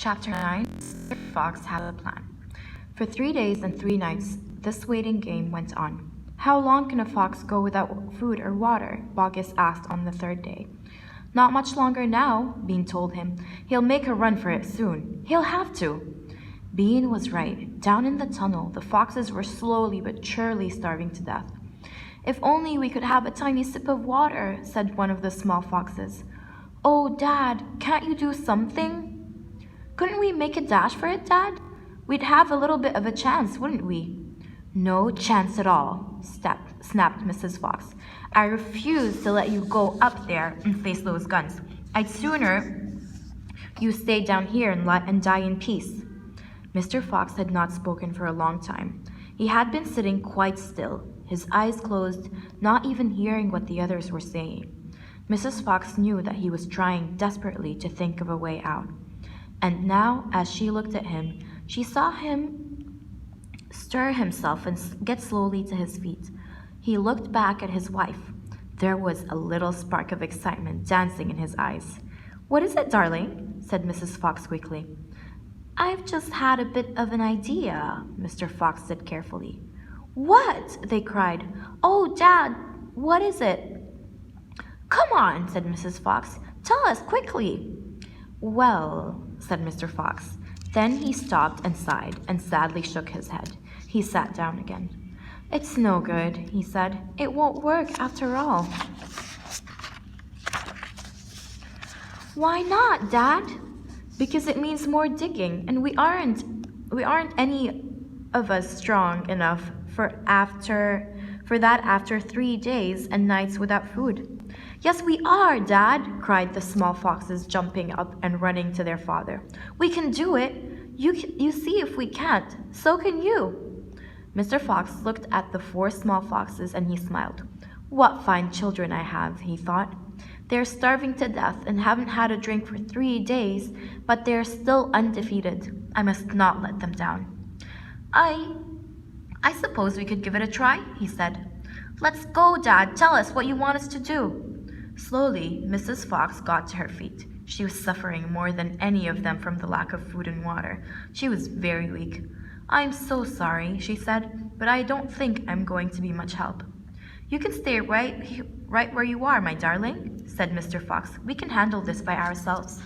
Chapter 9 Mr. Fox Had a Plan. For 3 days and 3 nights, this waiting game went on. How long can a fox go without food or water? Boggis asked on the third day. Not much longer now, Bean told him. He'll make a run for it soon. He'll have to. Bean was right. Down in the tunnel, the foxes were slowly but surely starving to death. If only we could have a tiny sip of water, said one of the small foxes. Oh, Dad, can't you do something? Couldn't we make a dash for it, Dad? We'd have a little bit of a chance, wouldn't we? No chance at all, snapped Mrs. Fox. I refuse to let you go up there and face those guns. I'd sooner you stay down here and die in peace. Mr. Fox had not spoken for a long time. He had been sitting quite still, his eyes closed, not even hearing what the others were saying. Mrs. Fox knew that he was trying desperately to think of a way out. And now, as she looked at him, she saw him stir himself and get slowly to his feet. He looked back at his wife. There was a little spark of excitement dancing in his eyes. What is it, darling? Said Mrs. Fox quickly. I've just had a bit of an idea, Mr. Fox said carefully. What? They cried. Oh, Dad, what is it? Come on, said Mrs. Fox. Tell us quickly. Well, said Mr. Fox. Then he stopped and sighed and sadly shook his head. He sat down again. It's no good, he said. It won't work after all. Why not, Dad? Because it means more digging, and we aren't any of us strong enough for that after 3 days and nights without food. Yes, we are, Dad, cried the small foxes, jumping up and running to their father. We can do it. You see if we can't. So can you. Mr. Fox looked at the 4 small foxes and he smiled. What fine children I have, he thought. They're starving to death and haven't had a drink for 3 days, but they're still undefeated. I must not let them down. I suppose we could give it a try, he said. Let's go, Dad. Tell us what you want us to do. Slowly, Mrs. Fox got to her feet. She was suffering more than any of them from the lack of food and water. She was very weak. I'm so sorry, she said, but I don't think I'm going to be much help. You can stay right where you are, my darling, said Mr. Fox. We can handle this by ourselves.